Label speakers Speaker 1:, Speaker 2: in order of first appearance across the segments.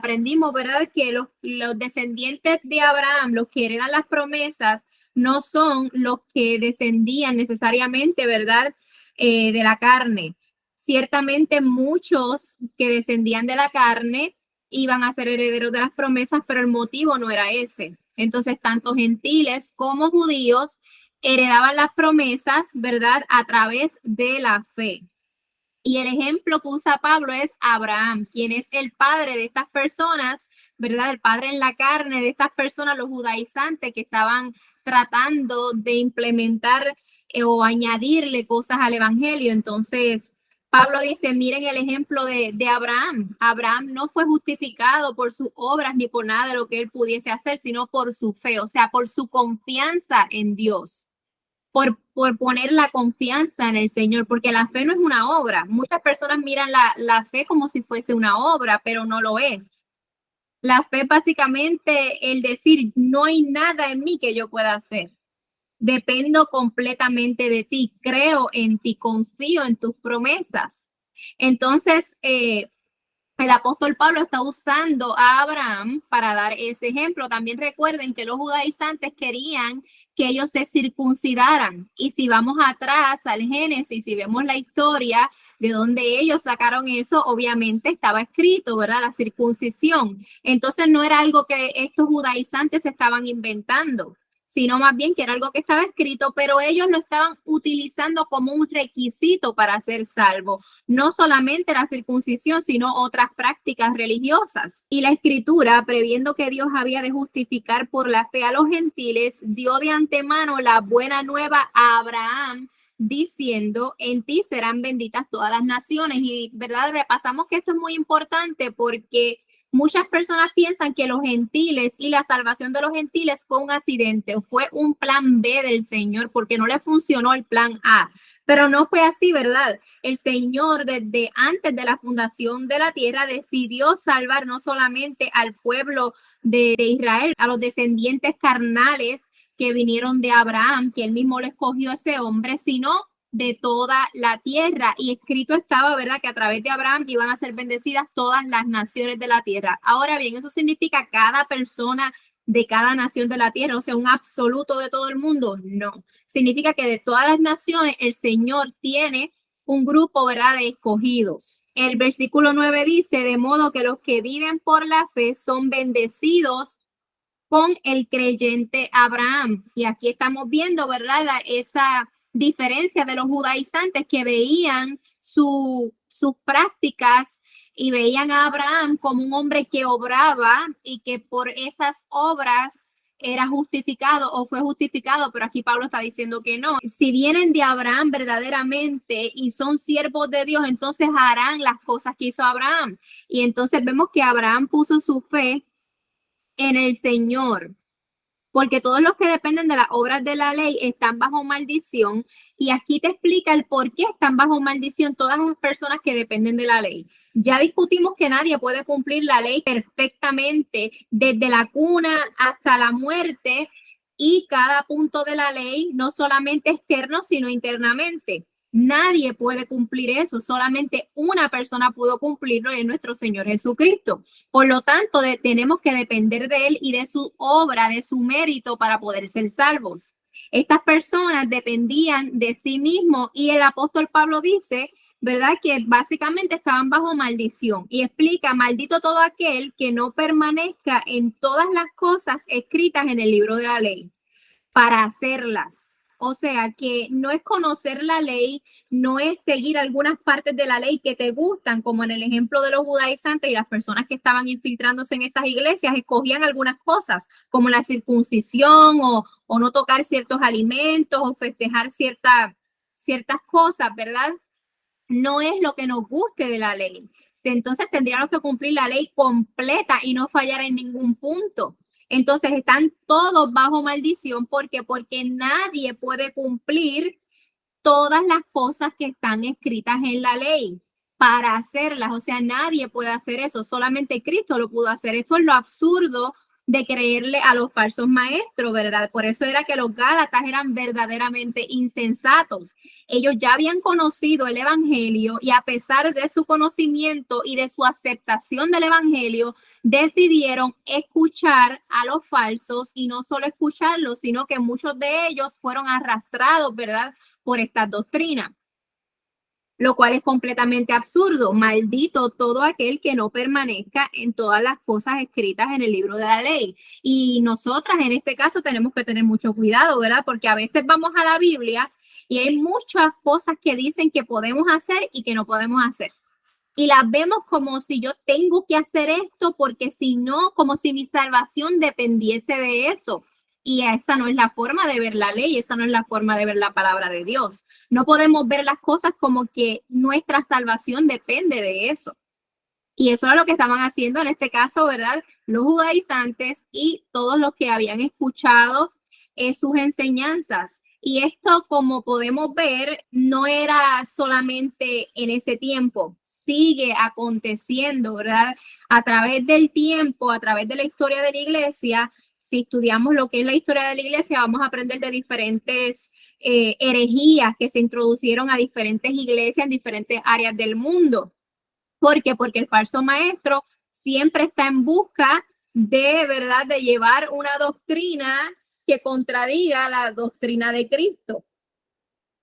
Speaker 1: aprendimos, ¿verdad? Que los descendientes de Abraham, los que heredan las promesas, no son los que descendían necesariamente, ¿verdad? De la carne. Ciertamente muchos que descendían de la carne iban a ser herederos de las promesas, pero el motivo no era ese. Entonces, tanto gentiles como judíos heredaban las promesas, ¿verdad? A través de la fe. Y el ejemplo que usa Pablo es Abraham, quien es el padre de estas personas, ¿verdad? El padre en la carne de estas personas, los judaizantes que estaban tratando de implementar o añadirle cosas al evangelio. Entonces, Pablo dice, miren el ejemplo de Abraham. Abraham no fue justificado por sus obras ni por nada de lo que él pudiese hacer, sino por su fe, o sea, por su confianza en Dios. Por poner la confianza en el Señor, porque la fe no es una obra. Muchas personas miran la fe como si fuese una obra, pero no lo es. La fe básicamente el decir, no hay nada en mí que yo pueda hacer. Dependo completamente de ti, creo en ti, confío en tus promesas. Entonces, el apóstol Pablo está usando a Abraham para dar ese ejemplo. También recuerden que los judaizantes querían que ellos se circuncidaran. Y si vamos atrás al Génesis, si vemos la historia de donde ellos sacaron eso, obviamente estaba escrito, ¿verdad? La circuncisión. Entonces no era algo que estos judaizantes estaban inventando, sino más bien que era algo que estaba escrito, pero ellos lo estaban utilizando como un requisito para ser salvo. No solamente la circuncisión, sino otras prácticas religiosas. Y la escritura, previendo que Dios había de justificar por la fe a los gentiles, dio de antemano la buena nueva a Abraham, diciendo, en ti serán benditas todas las naciones. Y, ¿verdad? Repasamos que esto es muy importante porque muchas personas piensan que los gentiles y la salvación de los gentiles fue un accidente o fue un plan B del Señor porque no le funcionó el plan A. Pero no fue así, ¿verdad? El Señor desde antes de la fundación de la tierra decidió salvar no solamente al pueblo de Israel, a los descendientes carnales que vinieron de Abraham, que él mismo le escogió a ese hombre, sino de toda la tierra. Y escrito estaba, ¿verdad?, que a través de Abraham iban a ser bendecidas todas las naciones de la tierra. Ahora bien, eso significa cada persona de cada nación de la tierra, o sea, un absoluto de todo el mundo. No, significa que de todas las naciones el Señor tiene un grupo, ¿verdad?, de escogidos. El versículo 9 dice, de modo que los que viven por la fe son bendecidos con el creyente Abraham. Y aquí estamos viendo, ¿verdad?, esa diferencia de los judaizantes que veían sus prácticas y veían a Abraham como un hombre que obraba y que por esas obras era justificado o fue justificado, pero aquí Pablo está diciendo que no. Si vienen de Abraham verdaderamente y son siervos de Dios, entonces harán las cosas que hizo Abraham. Y entonces vemos que Abraham puso su fe en el Señor, porque todos los que dependen de las obras de la ley están bajo maldición. Y aquí te explica el por qué están bajo maldición todas las personas que dependen de la ley. Ya discutimos que nadie puede cumplir la ley perfectamente desde la cuna hasta la muerte, y cada punto de la ley no solamente externo, sino internamente. Nadie puede cumplir eso, solamente una persona pudo cumplirlo, y es nuestro Señor Jesucristo. Por lo tanto, tenemos que depender de Él y de su obra, de su mérito para poder ser salvos. Estas personas dependían de sí mismos y el apóstol Pablo dice, ¿verdad?, que básicamente estaban bajo maldición, y explica, maldito todo aquel que no permanezca en todas las cosas escritas en el libro de la ley para hacerlas. O sea, que no es conocer la ley, no es seguir algunas partes de la ley que te gustan, como en el ejemplo de los judaizantes y las personas que estaban infiltrándose en estas iglesias, escogían algunas cosas, como la circuncisión o no tocar ciertos alimentos o festejar ciertas cosas, ¿verdad? No es lo que nos guste de la ley. Entonces tendríamos que cumplir la ley completa y no fallar en ningún punto. Entonces están todos bajo maldición porque nadie puede cumplir todas las cosas que están escritas en la ley para hacerlas. O sea, nadie puede hacer eso, solamente Cristo lo pudo hacer. Esto es lo absurdo de creerle a los falsos maestros, ¿verdad? Por eso era que los gálatas eran verdaderamente insensatos. Ellos ya habían conocido el evangelio y a pesar de su conocimiento y de su aceptación del evangelio, decidieron escuchar a los falsos y no solo escucharlos, sino que muchos de ellos fueron arrastrados, ¿verdad? Por estas doctrinas, lo cual es completamente absurdo. Maldito todo aquel que no permanezca en todas las cosas escritas en el libro de la ley. Y nosotras en este caso tenemos que tener mucho cuidado, ¿verdad? Porque a veces vamos a la Biblia y hay muchas cosas que dicen que podemos hacer y que no podemos hacer. Y las vemos como si yo tengo que hacer esto porque si no, como si mi salvación dependiese de eso. Y esa no es la forma de ver la ley, esa no es la forma de ver la palabra de Dios. No podemos ver las cosas como que nuestra salvación depende de eso. Y eso era lo que estaban haciendo en este caso, ¿verdad? Los judaizantes y todos los que habían escuchado sus enseñanzas. Y esto, como podemos ver, no era solamente en ese tiempo, sigue aconteciendo, ¿verdad? A través del tiempo, a través de la historia de la iglesia. Si estudiamos lo que es la historia de la iglesia, vamos a aprender de diferentes herejías que se introducieron a diferentes iglesias en diferentes áreas del mundo. ¿Por qué? Porque el falso maestro siempre está en busca de, ¿verdad?, de llevar una doctrina que contradiga la doctrina de Cristo.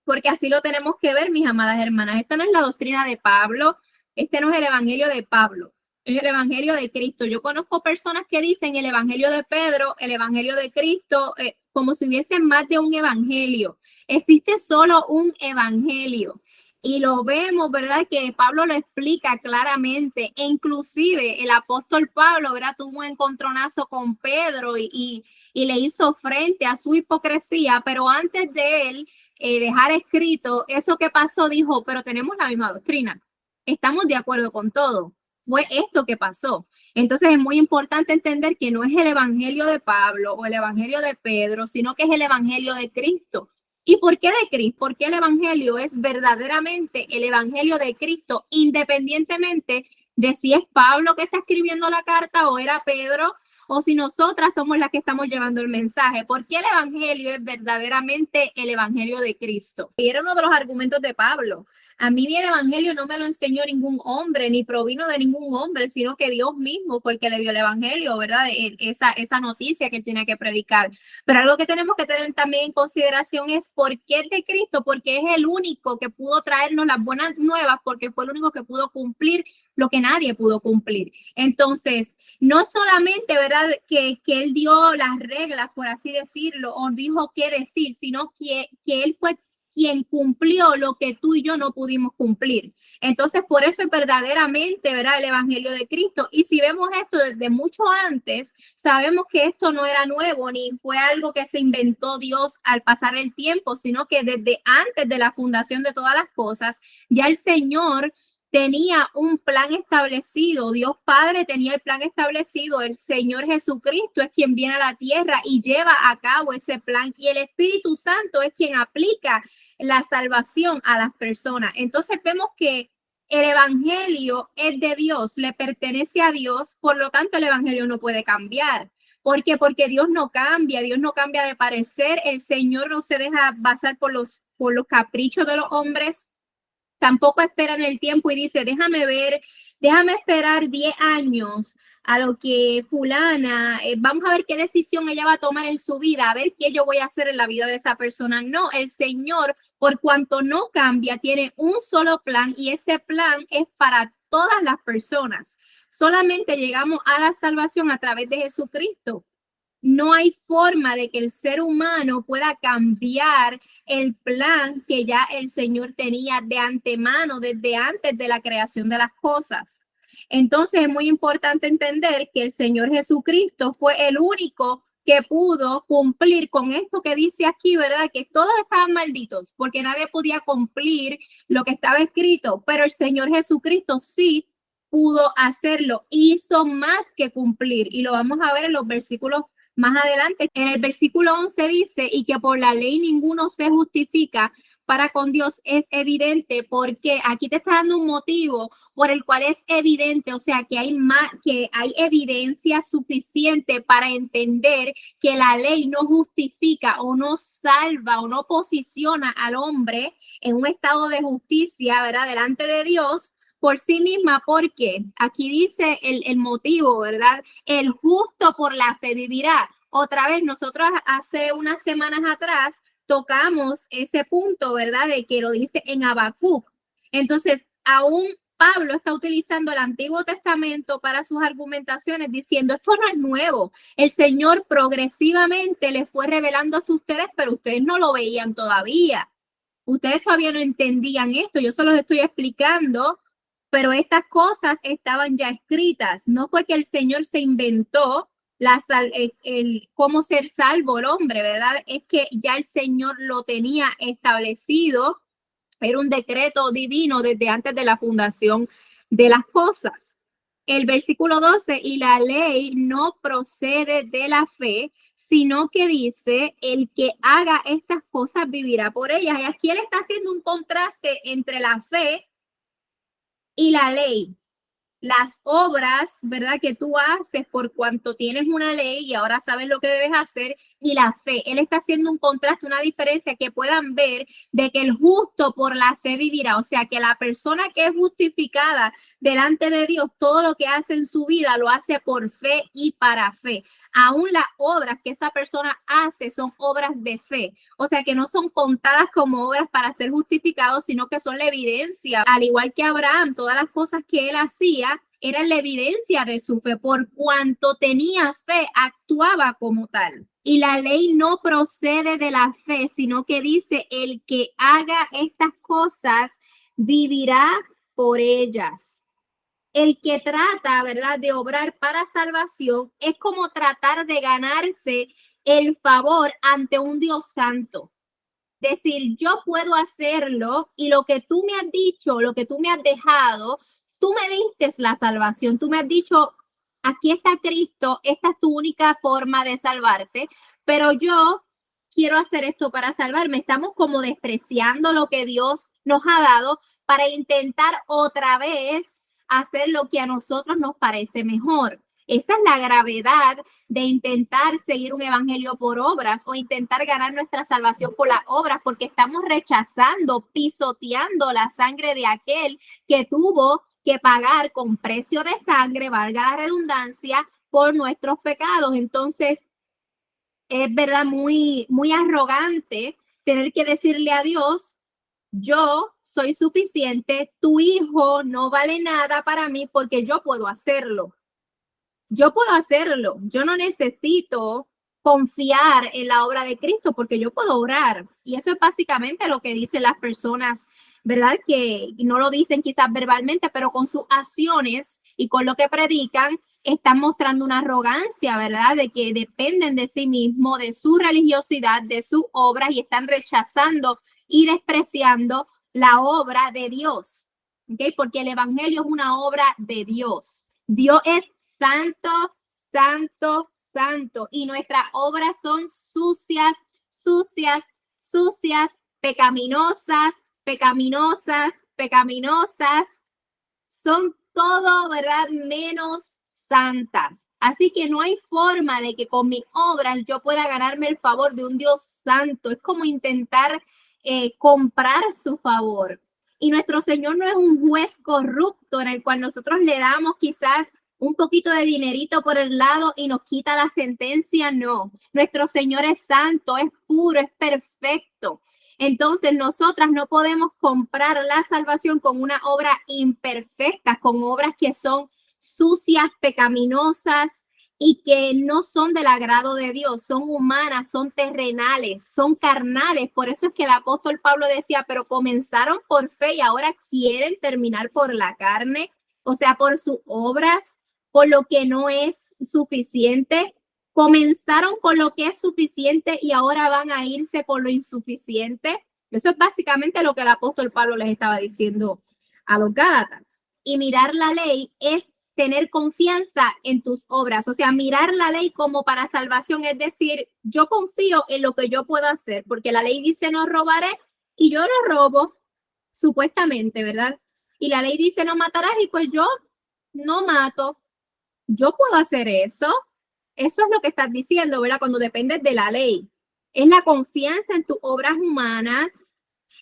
Speaker 1: Porque así lo tenemos que ver, mis amadas hermanas. Esta no es la doctrina de Pablo, este no es el evangelio de Pablo, es el evangelio de Cristo. Yo conozco personas que dicen el evangelio de Pedro, el evangelio de Cristo, como si hubiese más de un evangelio. Existe solo un evangelio. Y lo vemos, ¿verdad? Que Pablo lo explica claramente. E inclusive el apóstol Pablo, ¿verdad? Tuvo un encontronazo con Pedro y le hizo frente a su hipocresía, pero antes de él dejar escrito eso que pasó, dijo, pero tenemos la misma doctrina. Estamos de acuerdo con todo. Fue esto que pasó. Entonces es muy importante entender que no es el evangelio de Pablo o el evangelio de Pedro, sino que es el evangelio de Cristo. ¿Y por qué de Cristo? Porque el evangelio es verdaderamente el evangelio de Cristo, independientemente de si es Pablo que está escribiendo la carta o era Pedro, o si nosotras somos las que estamos llevando el mensaje. Porque el evangelio es verdaderamente el evangelio de Cristo. Y era uno de los argumentos de Pablo. A mí el evangelio no me lo enseñó ningún hombre, ni provino de ningún hombre, sino que Dios mismo fue el que le dio el evangelio, ¿verdad? Esa noticia que él tiene que predicar. Pero algo que tenemos que tener también en consideración es por qué es de Cristo, porque es el único que pudo traernos las buenas nuevas, porque fue el único que pudo cumplir lo que nadie pudo cumplir. Entonces, no solamente, ¿verdad?, que él dio las reglas, por así decirlo, o dijo qué decir, sino que él fue quien cumplió lo que tú y yo no pudimos cumplir. Entonces, por eso es verdaderamente, ¿verdad?, el evangelio de Cristo. Y si vemos esto desde mucho antes, sabemos que esto no era nuevo, ni fue algo que se inventó Dios al pasar el tiempo, sino que desde antes de la fundación de todas las cosas, ya el Señor tenía un plan establecido. Dios Padre tenía el plan establecido. El Señor Jesucristo es quien viene a la tierra y lleva a cabo ese plan. Y el Espíritu Santo es quien aplica la salvación a las personas. Entonces vemos que el evangelio es de Dios, le pertenece a Dios, por lo tanto el evangelio no puede cambiar. ¿Por qué? Porque Dios no cambia de parecer, el Señor no se deja basar por los caprichos de los hombres, tampoco espera en el tiempo y dice, déjame esperar 10 años a lo que fulana, vamos a ver qué decisión ella va a tomar en su vida, a ver qué yo voy a hacer en la vida de esa persona. No, el Señor, por cuanto no cambia, tiene un solo plan y ese plan es para todas las personas. Solamente llegamos a la salvación a través de Jesucristo. No hay forma de que el ser humano pueda cambiar el plan que ya el Señor tenía de antemano, desde antes de la creación de las cosas. Entonces es muy importante entender que el Señor Jesucristo fue el único que pudo cumplir con esto que dice aquí, ¿verdad? Que todos estaban malditos porque nadie podía cumplir lo que estaba escrito, pero el Señor Jesucristo sí pudo hacerlo, hizo más que cumplir y lo vamos a ver en los versículos más adelante. En el versículo 11 dice, y que por la ley ninguno se justifica, para con Dios es evidente, porque aquí te está dando un motivo por el cual es evidente, o sea, que hay evidencia suficiente para entender que la ley no justifica o no salva o no posiciona al hombre en un estado de justicia, ¿verdad? Delante de Dios por sí misma, porque aquí dice el motivo, ¿verdad? El justo por la fe vivirá. Otra vez, nosotros hace unas semanas atrás tocamos ese punto, ¿verdad? De que lo dice en Habacuc. Entonces, aún Pablo está utilizando el Antiguo Testamento para sus argumentaciones, diciendo, esto no es nuevo. El Señor progresivamente le fue revelando a ustedes, pero ustedes no lo veían todavía. Ustedes todavía no entendían esto. Yo se los estoy explicando, pero estas cosas estaban ya escritas. No fue que el Señor se inventó cómo ser salvo el hombre, ¿verdad? Es que ya el Señor lo tenía establecido, era un decreto divino desde antes de la fundación de las cosas. El versículo 12, y la ley no procede de la fe, sino que dice, el que haga estas cosas vivirá por ellas. Y aquí él está haciendo un contraste entre la fe y la ley. Las obras, ¿verdad? Que tú haces por cuanto tienes una ley y ahora sabes lo que debes hacer, y la fe. Él está haciendo un contraste, una diferencia que puedan ver de que el justo por la fe vivirá. O sea, que la persona que es justificada delante de Dios, todo lo que hace en su vida lo hace por fe y para fe. Aún las obras que esa persona hace son obras de fe. O sea, que no son contadas como obras para ser justificados, sino que son la evidencia. Al igual que Abraham, todas las cosas que él hacía eran la evidencia de su fe. Por cuanto tenía fe, actuaba como tal. Y la ley no procede de la fe, sino que dice, el que haga estas cosas vivirá por ellas. El que trata, ¿verdad?, de obrar para salvación es como tratar de ganarse el favor ante un Dios santo. Decir, yo puedo hacerlo y lo que tú me has dicho, lo que tú me has dejado, tú me diste la salvación, tú me has dicho, aquí está Cristo, esta es tu única forma de salvarte, pero yo quiero hacer esto para salvarme. Estamos como despreciando lo que Dios nos ha dado para intentar otra vez hacer lo que a nosotros nos parece mejor. Esa es la gravedad de intentar seguir un evangelio por obras o intentar ganar nuestra salvación por las obras, porque estamos rechazando, pisoteando la sangre de aquel que tuvo que pagar con precio de sangre, valga la redundancia, por nuestros pecados. Entonces, es verdad muy arrogante tener que decirle a Dios, yo soy suficiente, tu hijo no vale nada para mí porque yo puedo hacerlo. Yo puedo hacerlo. Yo no necesito confiar en la obra de Cristo porque yo puedo orar. Y eso es básicamente lo que dicen las personas, ¿verdad? Que no lo dicen quizás verbalmente, pero con sus acciones y con lo que predican, están mostrando una arrogancia, ¿verdad? De que dependen de sí mismos, de su religiosidad, de sus obras y están rechazando y despreciando la obra de Dios. ¿Ok? Porque el evangelio es una obra de Dios. Dios es santo, santo, santo. Y nuestras obras son sucias, sucias, sucias, pecaminosas, pecaminosas, pecaminosas. Son todo, ¿verdad? Menos santas. Así que no hay forma de que con mis obras yo pueda ganarme el favor de un Dios santo. Es como intentar comprar su favor. Y nuestro Señor no es un juez corrupto en el cual nosotros le damos quizás un poquito de dinerito por el lado y nos quita la sentencia. No, nuestro Señor es santo, es puro, es perfecto. Entonces nosotras no podemos comprar la salvación con una obra imperfecta, con obras que son sucias, pecaminosas y que no son del agrado de Dios, son humanas, son terrenales, son carnales. Por eso es que el apóstol Pablo decía, pero comenzaron por fe y ahora quieren terminar por la carne, o sea, por sus obras, por lo que no es suficiente. Comenzaron con lo que es suficiente y ahora van a irse con lo insuficiente. Eso es básicamente lo que el apóstol Pablo les estaba diciendo a los Gálatas. Y mirar la ley es tener confianza en tus obras. O sea, mirar la ley como para salvación, es decir, yo confío en lo que yo puedo hacer, porque la ley dice no robaré, y yo lo robo, supuestamente, ¿verdad? Y la ley dice no matarás y pues yo no mato. Yo puedo hacer eso. Eso es lo que estás diciendo, ¿verdad? Cuando dependes de la ley. Es la confianza en tus obras humanas,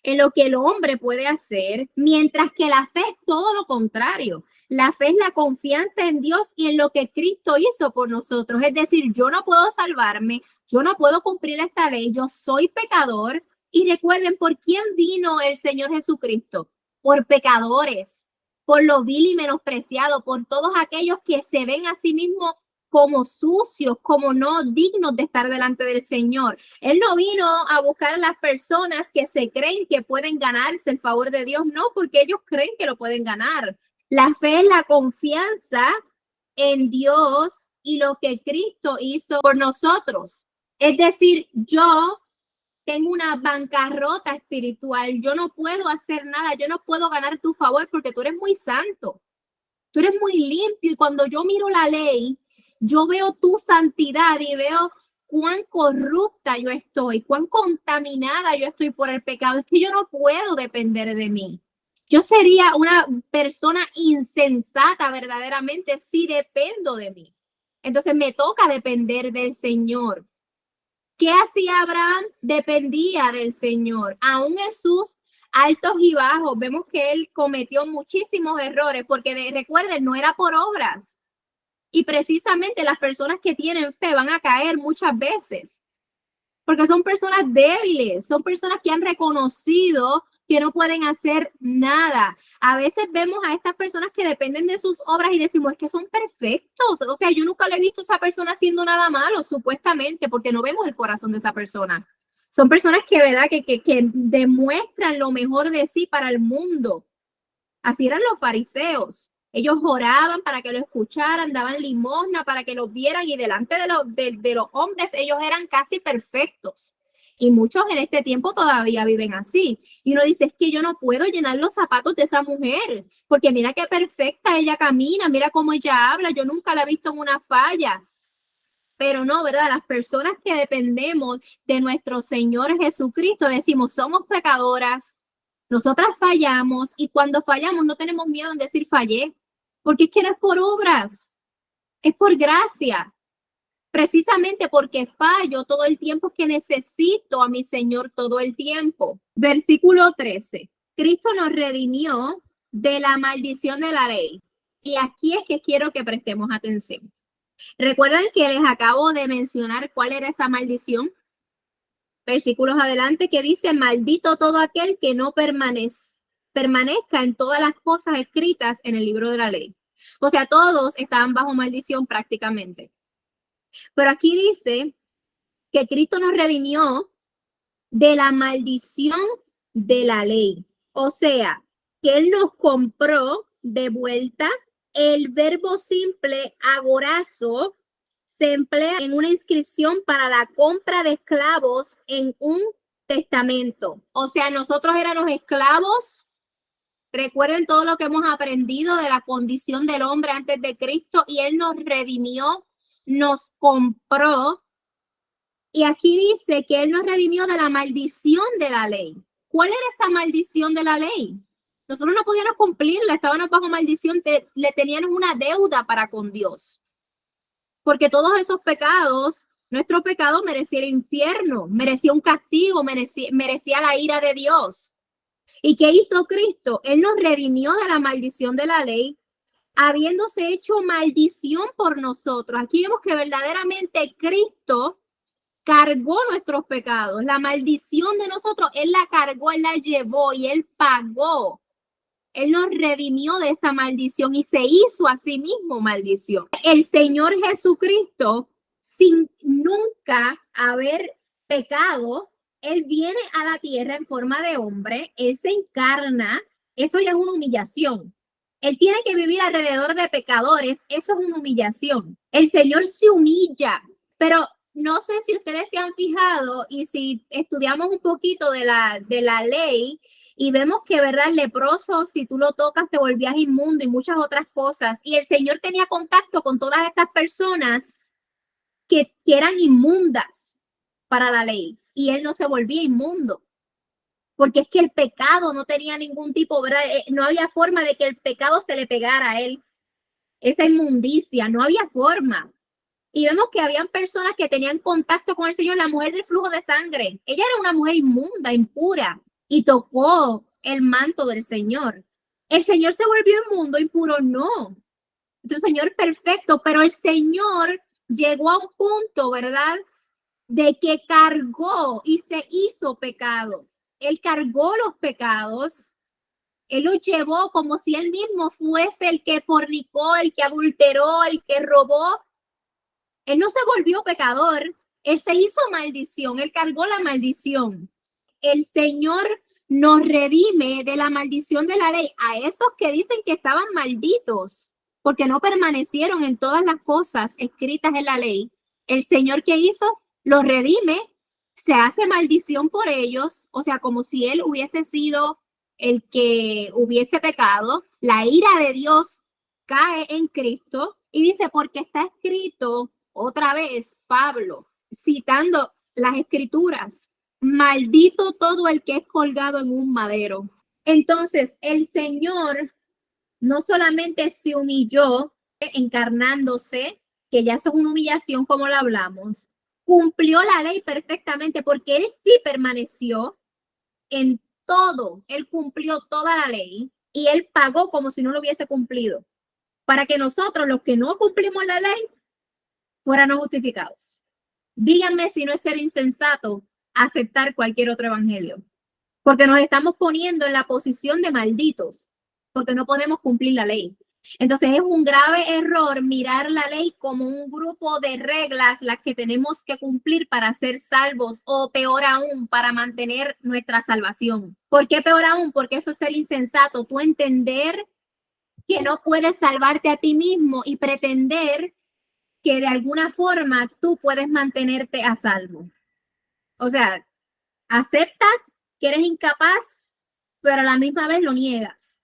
Speaker 1: en lo que el hombre puede hacer, mientras que la fe es todo lo contrario. La fe es la confianza en Dios y en lo que Cristo hizo por nosotros. Es decir, yo no puedo salvarme, yo no puedo cumplir esta ley, yo soy pecador. Y recuerden, ¿por quién vino el Señor Jesucristo? Por pecadores, por lo vil y menospreciado, por todos aquellos que se ven a sí mismos como sucios, como no dignos de estar delante del Señor. Él no vino a buscar a las personas que se creen que pueden ganarse el favor de Dios, no, porque ellos creen que lo pueden ganar. La fe es la confianza en Dios y lo que Cristo hizo por nosotros. Es decir, yo tengo una bancarrota espiritual, yo no puedo hacer nada, yo no puedo ganar tu favor porque tú eres muy santo, tú eres muy limpio y cuando yo miro la ley, yo veo tu santidad y veo cuán corrupta yo estoy, cuán contaminada yo estoy por el pecado. Es que yo no puedo depender de mí. Yo sería una persona insensata verdaderamente si dependo de mí. Entonces me toca depender del Señor. ¿Qué hacía Abraham? Dependía del Señor. Aún en sus altos y bajos, vemos que él cometió muchísimos errores porque recuerden, no era por obras. Y precisamente las personas que tienen fe van a caer muchas veces, porque son personas débiles, son personas que han reconocido que no pueden hacer nada. A veces vemos a estas personas que dependen de sus obras y decimos es que son perfectos. O sea, yo nunca le he visto a esa persona haciendo nada malo, supuestamente, porque no vemos el corazón de esa persona. Son personas que, ¿verdad? Que demuestran lo mejor de sí para el mundo. Así eran los fariseos. Ellos oraban para que lo escucharan, daban limosna para que los vieran y delante de los hombres ellos eran casi perfectos. Y muchos en este tiempo todavía viven así. Y uno dice, es que yo no puedo llenar los zapatos de esa mujer, porque mira qué perfecta ella camina, mira cómo ella habla, yo nunca la he visto en una falla. Pero no, ¿verdad? Las personas que dependemos de nuestro Señor Jesucristo decimos, somos pecadoras, nosotras fallamos y cuando fallamos no tenemos miedo en decir fallé, porque es que no es por obras, es por gracia. Precisamente porque fallo todo el tiempo que necesito a mi Señor todo el tiempo. Versículo 13. Cristo nos redimió de la maldición de la ley. Y aquí es que quiero que prestemos atención. Recuerden que les acabo de mencionar cuál era esa maldición. Versículos adelante que dice, maldito todo aquel que no permanezca en todas las cosas escritas en el libro de la ley. O sea, todos estaban bajo maldición prácticamente. Pero aquí dice que Cristo nos redimió de la maldición de la ley. O sea, que Él nos compró de vuelta. El verbo simple agorazo se emplea en una inscripción para la compra de esclavos en un testamento. O sea, nosotros éramos esclavos. Recuerden todo lo que hemos aprendido de la condición del hombre antes de Cristo y Él nos redimió, nos compró. Y aquí dice que Él nos redimió de la maldición de la ley. ¿Cuál era esa maldición de la ley? Nosotros no podíamos cumplirla, estábamos bajo maldición, le teníamos una deuda para con Dios. Porque todos esos pecados, nuestro pecado merecía el infierno, merecía un castigo, merecía la ira de Dios. ¿Y qué hizo Cristo? Él nos redimió de la maldición de la ley, habiéndose hecho maldición por nosotros. Aquí vemos que verdaderamente Cristo cargó nuestros pecados. La maldición de nosotros, Él la cargó, Él la llevó y Él pagó. Él nos redimió de esa maldición y se hizo a sí mismo maldición. El Señor Jesucristo, sin nunca haber pecado, Él viene a la tierra en forma de hombre, Él se encarna, eso ya es una humillación. Él tiene que vivir alrededor de pecadores, eso es una humillación. El Señor se humilla, pero no sé si ustedes se han fijado y si estudiamos un poquito de la ley, y vemos que, ¿verdad? El leproso, si tú lo tocas, te volvías inmundo y muchas otras cosas. Y el Señor tenía contacto con todas estas personas que eran inmundas para la ley. Y Él no se volvía inmundo. porque es que el pecado no tenía ningún tipo, ¿verdad? No había forma de que el pecado se le pegara a él, esa inmundicia, no había forma. Y vemos que habían personas que tenían contacto con el Señor, la mujer del flujo de sangre. Ella era una mujer inmunda, impura, y tocó el manto del Señor. ¿El Señor se volvió inmundo, impuro? No. El Señor perfecto, pero el Señor llegó a un punto, ¿verdad?, de que cargó y se hizo pecado. Él cargó los pecados, él los llevó como si él mismo fuese el que fornicó, el que adulteró, el que robó. Él no se volvió pecador, él se hizo maldición, él cargó la maldición. El Señor nos redime de la maldición de la ley a esos que dicen que estaban malditos porque no permanecieron en todas las cosas escritas en la ley. El Señor, que hizo, los redime, se hace maldición por ellos, o sea, como si él hubiese sido el que hubiese pecado. La ira de Dios cae en Cristo y dice, porque está escrito, otra vez Pablo citando las escrituras, maldito todo el que es colgado en un madero. Entonces el Señor no solamente se humilló encarnándose, que ya es una humillación como lo hablamos, cumplió la ley perfectamente porque él sí permaneció en todo, él cumplió toda la ley y él pagó como si no lo hubiese cumplido, para que nosotros, los que no cumplimos la ley, fuéramos justificados. Díganme si no es ser insensato aceptar cualquier otro evangelio, porque nos estamos poniendo en la posición de malditos, porque no podemos cumplir la ley. Entonces es un grave error mirar la ley como un grupo de reglas las que tenemos que cumplir para ser salvos, o peor aún, para mantener nuestra salvación. ¿Por qué peor aún? Porque eso es ser insensato, tú entender que no puedes salvarte a ti mismo y pretender que de alguna forma tú puedes mantenerte a salvo. O sea, aceptas que eres incapaz, pero a la misma vez lo niegas.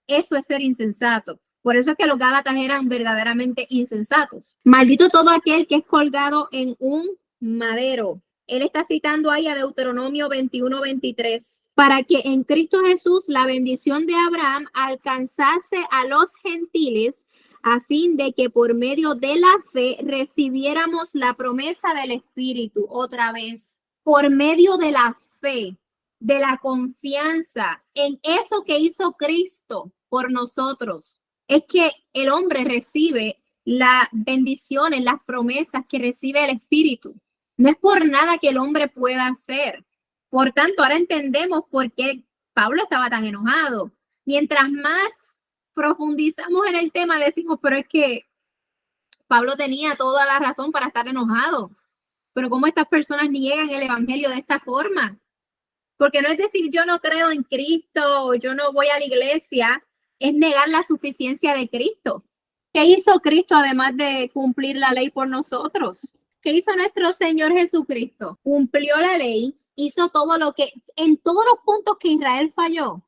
Speaker 1: Eso es ser insensato. Por eso es que los gálatas eran verdaderamente insensatos. Maldito todo aquel que es colgado en un madero. Él está citando ahí a Deuteronomio 21:23, para que en Cristo Jesús la bendición de Abraham alcanzase a los gentiles, a fin de que por medio de la fe recibiéramos la promesa del Espíritu. Otra vez, por medio de la fe, de la confianza en eso que hizo Cristo por nosotros, es que el hombre recibe las bendiciones, las promesas que recibe el Espíritu. No es por nada que el hombre pueda hacer. Por tanto, ahora entendemos por qué Pablo estaba tan enojado. Mientras más profundizamos en el tema, decimos, pero es que Pablo tenía toda la razón para estar enojado. Pero ¿cómo estas personas niegan el evangelio de esta forma? Porque no es decir yo no creo en Cristo o yo no voy a la iglesia, es negar la suficiencia de Cristo. ¿Qué hizo Cristo además de cumplir la ley por nosotros? ¿Qué hizo nuestro Señor Jesucristo? Cumplió la ley, hizo todo lo que, en todos los puntos que Israel falló,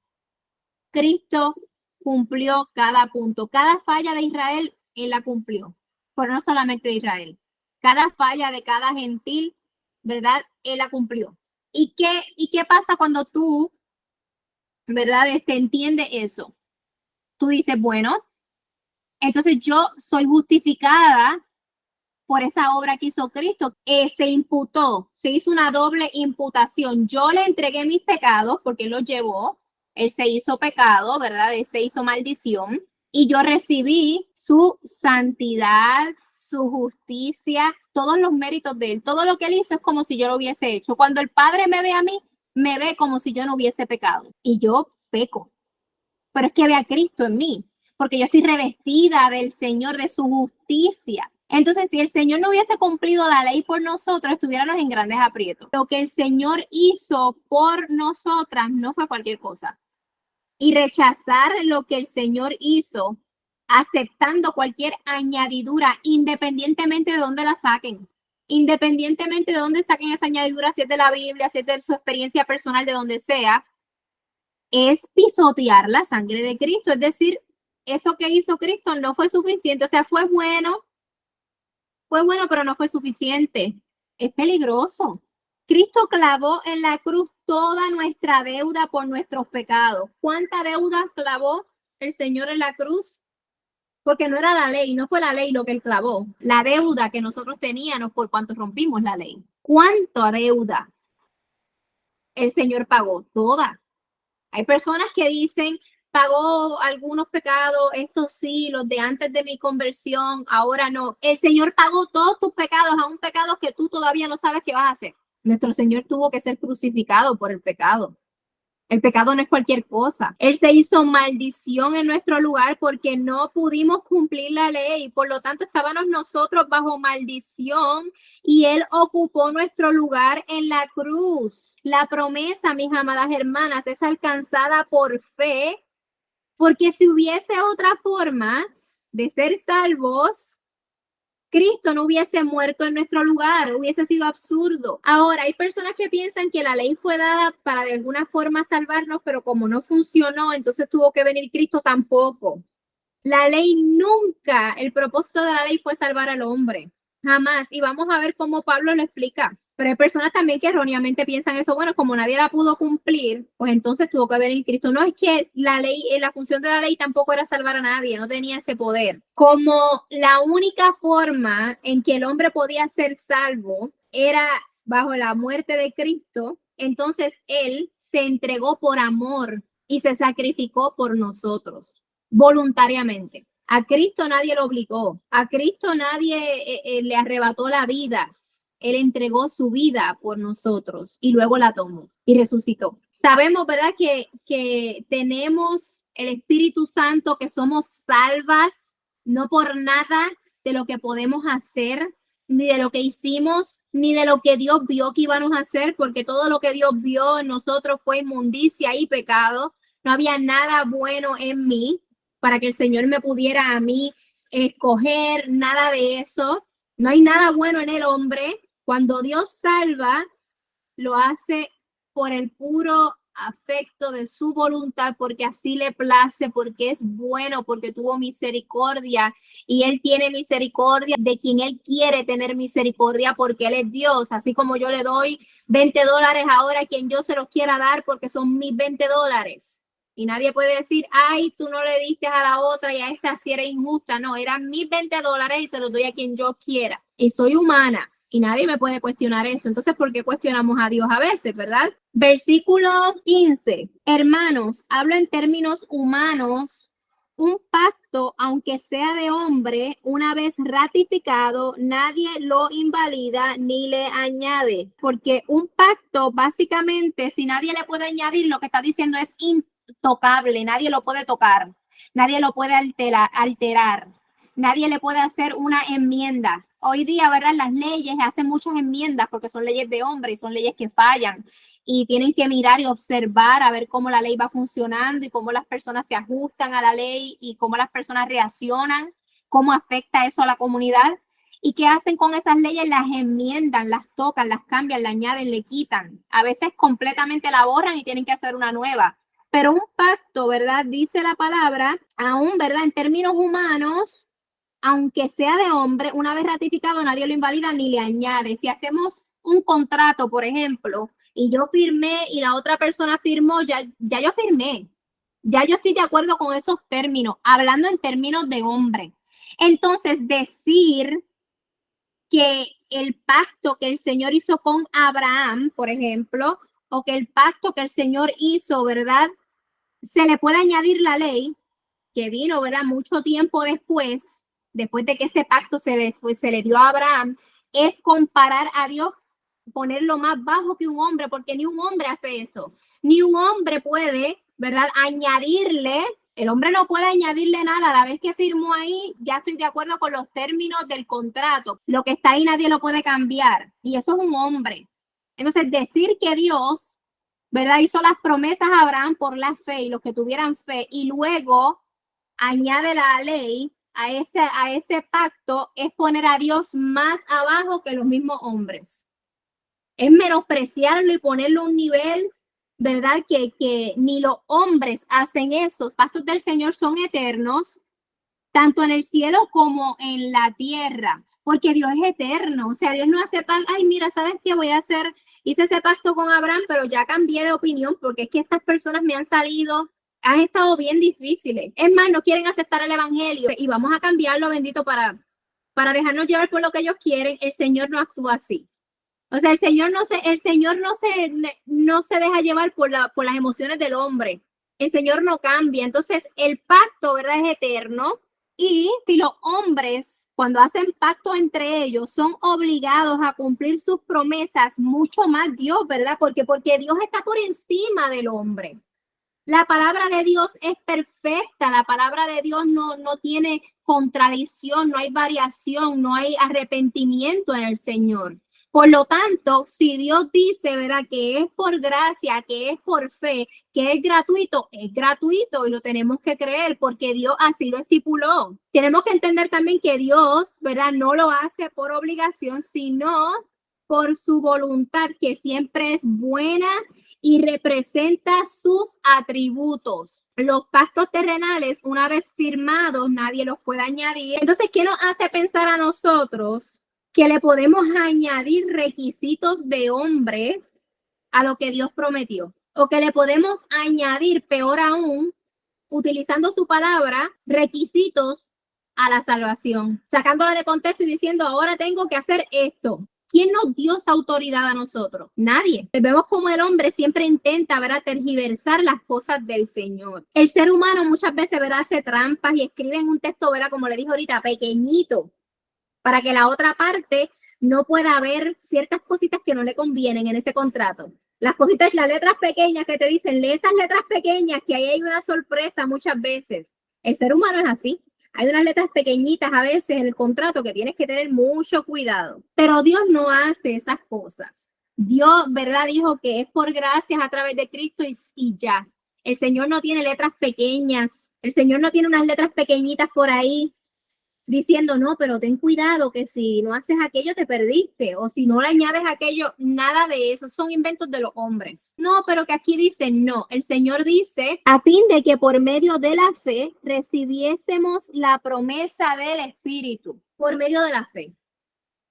Speaker 1: Cristo cumplió cada punto. Cada falla de Israel, él la cumplió. Pero no solamente de Israel. Cada falla de cada gentil, ¿verdad? Él la cumplió. ¿Y qué pasa cuando tú, verdad, entiendes eso? Tú dices, bueno, entonces yo soy justificada por esa obra que hizo Cristo. Se imputó, se hizo una doble imputación. Yo le entregué mis pecados porque él los llevó. Él se hizo pecado, ¿verdad? Él se hizo maldición. Y yo recibí su santidad, su justicia, todos los méritos de él. Todo lo que él hizo es como si yo lo hubiese hecho. Cuando el Padre me ve a mí, me ve como si yo no hubiese pecado. Y yo peco. Pero es que ve a Cristo en mí, porque yo estoy revestida del Señor, de su justicia. Entonces, si el Señor no hubiese cumplido la ley por nosotros, estuviéramos en grandes aprietos. Lo que el Señor hizo por nosotras no fue cualquier cosa. Y rechazar lo que el Señor hizo, aceptando cualquier añadidura, independientemente de dónde la saquen, independientemente de dónde saquen esa añadidura, si es de la Biblia, si es de su experiencia personal, de donde sea, es pisotear la sangre de Cristo. Es decir, eso que hizo Cristo no fue suficiente. O sea, fue bueno, pero no fue suficiente. Es peligroso. Cristo clavó en la cruz toda nuestra deuda por nuestros pecados. ¿Cuánta deuda clavó el Señor en la cruz? Porque no era la ley, no fue la ley lo que él clavó, la deuda que nosotros teníamos por cuanto rompimos la ley. ¿Cuánta deuda el Señor pagó? Toda. Hay personas que dicen, pagó algunos pecados, estos sí, los de antes de mi conversión, ahora no. El Señor pagó todos tus pecados, aún pecados que tú todavía no sabes qué vas a hacer. Nuestro Señor tuvo que ser crucificado por el pecado. El pecado no es cualquier cosa. Él se hizo maldición en nuestro lugar porque no pudimos cumplir la ley. Por lo tanto, estábamos nosotros bajo maldición y Él ocupó nuestro lugar en la cruz. La promesa, mis amadas hermanas, es alcanzada por fe, porque si hubiese otra forma de ser salvos, Cristo no hubiese muerto en nuestro lugar, hubiese sido absurdo. Ahora, hay personas que piensan que la ley fue dada para de alguna forma salvarnos, pero como no funcionó, entonces tuvo que venir Cristo tampoco. La ley nunca, el propósito de la ley fue salvar al hombre, jamás. Y vamos a ver cómo Pablo lo explica. Pero hay personas también que erróneamente piensan eso, bueno, como nadie la pudo cumplir, pues entonces tuvo que venir Cristo. No, es que la ley, la función de la ley tampoco era salvar a nadie, no tenía ese poder. Como la única forma en que el hombre podía ser salvo era bajo la muerte de Cristo, entonces él se entregó por amor y se sacrificó por nosotros voluntariamente. A Cristo nadie lo obligó, a Cristo nadie le arrebató la vida. Él entregó su vida por nosotros y luego la tomó y resucitó. Sabemos, ¿verdad? Que tenemos el Espíritu Santo, que somos salvas, no por nada de lo que podemos hacer, ni de lo que hicimos, ni de lo que Dios vio que íbamos a hacer, porque todo lo que Dios vio en nosotros fue inmundicia y pecado. No había nada bueno en mí para que el Señor me pudiera a mí escoger, nada de eso. No hay nada bueno en el hombre. Cuando Dios salva, lo hace por el puro afecto de su voluntad, porque así le place, porque es bueno, porque tuvo misericordia y Él tiene misericordia de quien Él quiere tener misericordia, porque Él es Dios. Así como yo le doy $20 ahora a quien yo se los quiera dar, porque son mis $20. Y nadie puede decir, ay, tú no le diste a la otra y a esta si era injusta. No, eran mis $20 y se los doy a quien yo quiera. Y soy humana y nadie me puede cuestionar eso. Entonces, ¿por qué cuestionamos a Dios a veces, verdad? Versículo 15. Hermanos, hablo en términos humanos. Un pacto, aunque sea de hombre, una vez ratificado, nadie lo invalida ni le añade. Porque un pacto, básicamente, si nadie le puede añadir, lo que está diciendo es intocable, nadie lo puede tocar, nadie lo puede alterar, nadie le puede hacer una enmienda. Hoy día, ¿verdad? Las leyes hacen muchas enmiendas porque son leyes de hombre y son leyes que fallan y tienen que mirar y observar a ver cómo la ley va funcionando y cómo las personas se ajustan a la ley y cómo las personas reaccionan, cómo afecta eso a la comunidad. ¿Y qué hacen con esas leyes? Las enmiendan, las tocan, las cambian, le añaden, le quitan. A veces completamente la borran y tienen que hacer una nueva. Pero un pacto, ¿verdad? Dice la palabra, aún, ¿verdad? En términos humanos, aunque sea de hombre, una vez ratificado, nadie lo invalida ni le añade. Si hacemos un contrato, por ejemplo, y yo firmé y la otra persona firmó, ya yo firmé. Ya yo estoy de acuerdo con esos términos, hablando en términos de hombre. Entonces, decir que el pacto que el Señor hizo con Abraham, por ejemplo, o que el pacto que el Señor hizo, ¿verdad? Se le puede añadir la ley que vino, ¿verdad? Mucho tiempo después de que ese pacto se le dio a Abraham, es comparar a Dios, ponerlo más bajo que un hombre, porque ni un hombre hace eso. Ni un hombre puede, ¿verdad? Añadirle, el hombre no puede añadirle nada. A la vez que firmó ahí, ya estoy de acuerdo con los términos del contrato. Lo que está ahí nadie lo puede cambiar. Y eso es un hombre. Entonces, decir que Dios, ¿verdad? Hizo las promesas a Abraham por la fe y los que tuvieran fe y luego añade la ley a ese pacto, es poner a Dios más abajo que los mismos hombres. Es menospreciarlo y ponerlo a un nivel, ¿verdad? Que ni los hombres hacen eso. Los pactos del Señor son eternos, tanto en el cielo como en la tierra. porque Dios es eterno. O sea, Dios no hace pacto, ay, mira, ¿sabes qué voy a hacer? Hice ese pacto con Abraham, pero ya cambié de opinión porque es que estas personas me han salido, han estado bien difíciles. Es más, no quieren aceptar el evangelio y vamos a cambiarlo, bendito, para dejarnos llevar por lo que ellos quieren. El Señor no actúa así. O sea, el Señor no se deja llevar por las emociones del hombre. El Señor no cambia. Entonces, el pacto, ¿verdad? Es eterno. Y si los hombres, cuando hacen pacto entre ellos, son obligados a cumplir sus promesas, mucho más Dios, ¿verdad? Porque Dios está por encima del hombre. La palabra de Dios es perfecta, la palabra de Dios no tiene contradicción, no hay variación, no hay arrepentimiento en el Señor. Por lo tanto, si Dios dice, ¿verdad?, que es por gracia, que es por fe, que es gratuito y lo tenemos que creer porque Dios así lo estipuló. Tenemos que entender también que Dios, ¿verdad?, no lo hace por obligación, sino por su voluntad, que siempre es buena y representa sus atributos. Los pactos terrenales, una vez firmados, nadie los puede añadir. Entonces, ¿qué nos hace pensar a nosotros que le podemos añadir requisitos de hombres a lo que Dios prometió? O que le podemos añadir, peor aún, utilizando su palabra, requisitos a la salvación, sacándola de contexto y diciendo, ahora tengo que hacer esto. ¿Quién nos dio esa autoridad a nosotros? Nadie. Vemos como el hombre siempre intenta, ¿verdad?, tergiversar las cosas del Señor. El ser humano muchas veces, ¿verdad?, hace trampas y escribe en un texto, ¿verdad?, como le dije ahorita, pequeñito, para que la otra parte no pueda ver ciertas cositas que no le convienen en ese contrato. Las cositas, las letras pequeñas que te dicen, lee esas letras pequeñas, que ahí hay una sorpresa muchas veces. El ser humano es así. Hay unas letras pequeñitas a veces en el contrato que tienes que tener mucho cuidado. Pero Dios no hace esas cosas. Dios, ¿verdad?, dijo que es por gracias a través de Cristo y ya. El Señor no tiene letras pequeñas. El Señor no tiene unas letras pequeñitas por ahí diciendo, no, pero ten cuidado que si no haces aquello te perdiste, o si no le añades aquello, nada de eso, son inventos de los hombres. No, pero que aquí dice, no, el Señor dice, a fin de que por medio de la fe recibiésemos la promesa del Espíritu, por medio de la fe.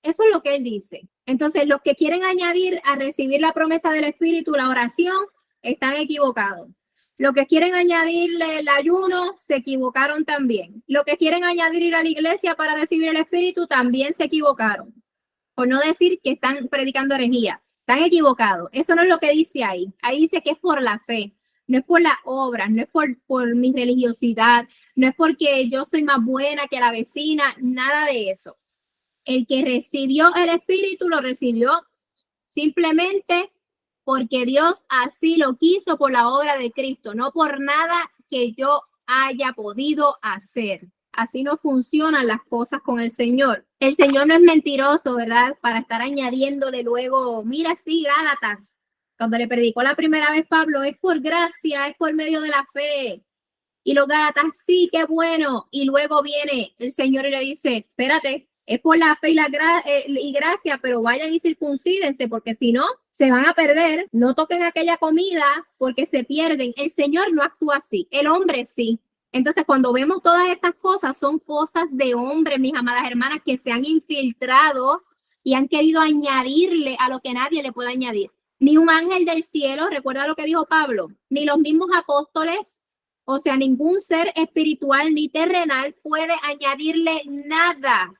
Speaker 1: Eso es lo que Él dice. Entonces, los que quieren añadir a recibir la promesa del Espíritu, la oración, están equivocados. Los que quieren añadirle el ayuno, se equivocaron también. Los que quieren añadir ir a la iglesia para recibir el Espíritu, también se equivocaron. Por no decir que están predicando herejía. Están equivocados. Eso no es lo que dice ahí. Ahí dice que es por la fe. No es por las obras, no es por mi religiosidad, no es porque yo soy más buena que la vecina, nada de eso. El que recibió el Espíritu lo recibió simplemente porque Dios así lo quiso por la obra de Cristo, no por nada que yo haya podido hacer. Así no funcionan las cosas con el Señor. El Señor no es mentiroso, ¿verdad? Para estar añadiéndole luego, mira, sí, Gálatas. Cuando le predicó la primera vez Pablo, es por gracia, es por medio de la fe. Y los Gálatas, sí, qué bueno. Y luego viene el Señor y le dice, espérate, es por la fe y gracia, pero vayan y circuncídense, porque si no, se van a perder. No toquen aquella comida porque se pierden. El Señor no actúa así, el hombre sí. Entonces, cuando vemos todas estas cosas, son cosas de hombres, mis amadas hermanas, que se han infiltrado y han querido añadirle a lo que nadie le puede añadir. Ni un ángel del cielo, recuerda lo que dijo Pablo, ni los mismos apóstoles, o sea, ningún ser espiritual ni terrenal puede añadirle nada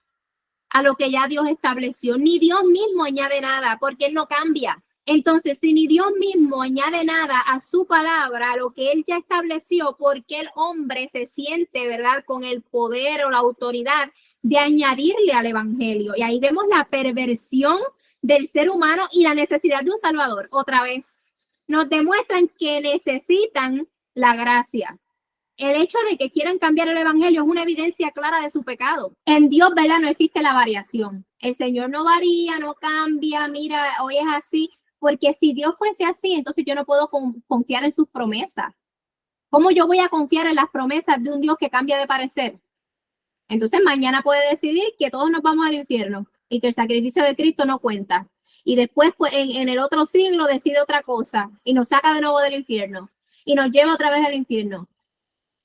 Speaker 1: a lo que ya Dios estableció. Ni Dios mismo añade nada, porque Él no cambia. Entonces, si ni Dios mismo añade nada a su palabra, a lo que Él ya estableció, ¿por qué el hombre se siente, verdad, con el poder o la autoridad de añadirle al evangelio? Y ahí vemos la perversión del ser humano y la necesidad de un salvador. Otra vez, nos demuestran que necesitan la gracia. El hecho de que quieran cambiar el evangelio es una evidencia clara de su pecado. En Dios, ¿verdad?, no existe la variación. El Señor no varía, no cambia, mira, hoy es así, porque si Dios fuese así, entonces yo no puedo confiar en sus promesas. ¿Cómo yo voy a confiar en las promesas de un Dios que cambia de parecer? Entonces mañana puede decidir que todos nos vamos al infierno y que el sacrificio de Cristo no cuenta. Y después, pues, en el otro siglo decide otra cosa y nos saca de nuevo del infierno y nos lleva otra vez al infierno.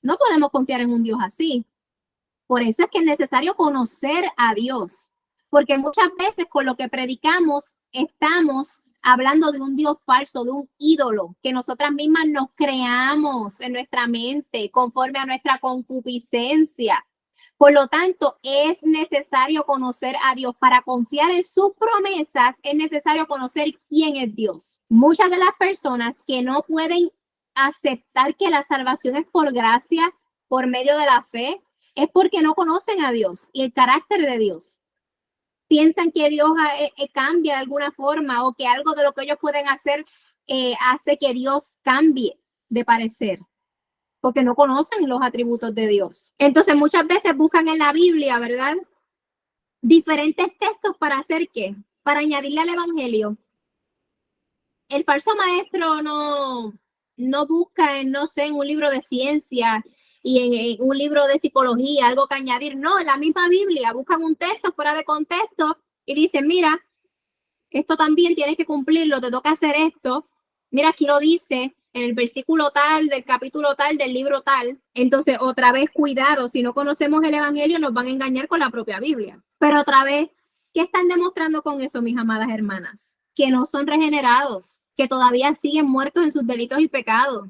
Speaker 1: No podemos confiar en un Dios así. Por eso es que es necesario conocer a Dios. porque muchas veces con lo que predicamos estamos hablando de un Dios falso, de un ídolo que nosotras mismas nos creamos en nuestra mente conforme a nuestra concupiscencia. Por lo tanto, es necesario conocer a Dios. Para confiar en sus promesas, es necesario conocer quién es Dios. Muchas de las personas que no pueden aceptar que la salvación es por gracia, por medio de la fe, es porque no conocen a Dios y el carácter de Dios. Piensan que Dios cambia de alguna forma o que algo de lo que ellos pueden hacer hace que Dios cambie de parecer, porque no conocen los atributos de Dios. Entonces muchas veces buscan en la Biblia, ¿verdad? Diferentes textos para hacer ¿qué? Para añadirle al evangelio. El falso maestro no busca en, no sé, en un libro de ciencia y en un libro de psicología, algo que añadir. No, en la misma Biblia buscan un texto fuera de contexto y dicen, mira, esto también tienes que cumplirlo, te toca hacer esto. Mira, aquí lo dice en el versículo tal, del capítulo tal, del libro tal. Entonces, otra vez, cuidado, si no conocemos el evangelio, nos van a engañar con la propia Biblia. Pero otra vez, ¿qué están demostrando con eso, mis amadas hermanas? Que no son regenerados, que todavía siguen muertos en sus delitos y pecados,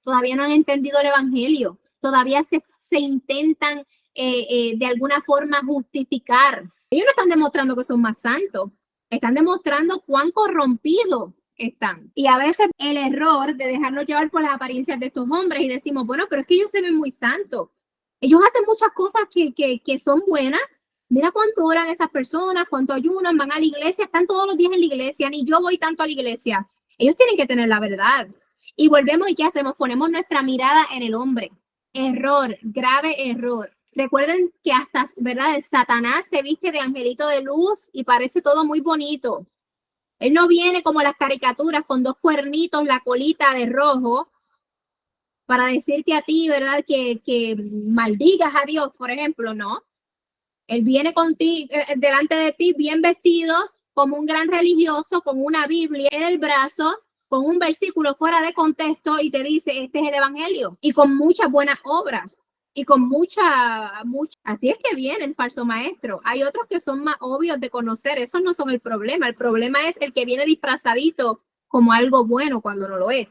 Speaker 1: todavía no han entendido el evangelio, todavía se intentan de alguna forma justificar. Ellos no están demostrando que son más santos, están demostrando cuán corrompidos están. Y a veces el error de dejarnos llevar por las apariencias de estos hombres y decimos, bueno, pero es que ellos se ven muy santos. Ellos hacen muchas cosas que son buenas. Mira cuánto oran esas personas, cuánto ayunan, van a la iglesia, están todos los días en la iglesia, ni yo voy tanto a la iglesia. Ellos tienen que tener la verdad. Y volvemos y ¿qué hacemos? Ponemos nuestra mirada en el hombre. Error, grave error. Recuerden que hasta, ¿verdad? Satanás se viste de angelito de luz y parece todo muy bonito. Él no viene como las caricaturas con dos cuernitos, la colita de rojo, para decirte a ti, ¿verdad? Que maldigas a Dios, por ejemplo, no. Él viene contigo, delante de ti bien vestido, como un gran religioso, con una Biblia en el brazo, con un versículo fuera de contexto y te dice, este es el evangelio, y con muchas buenas obras. Y con mucha. Así es que viene el falso maestro. Hay otros que son más obvios de conocer. Esos no son el problema. El problema es el que viene disfrazadito como algo bueno cuando no lo es.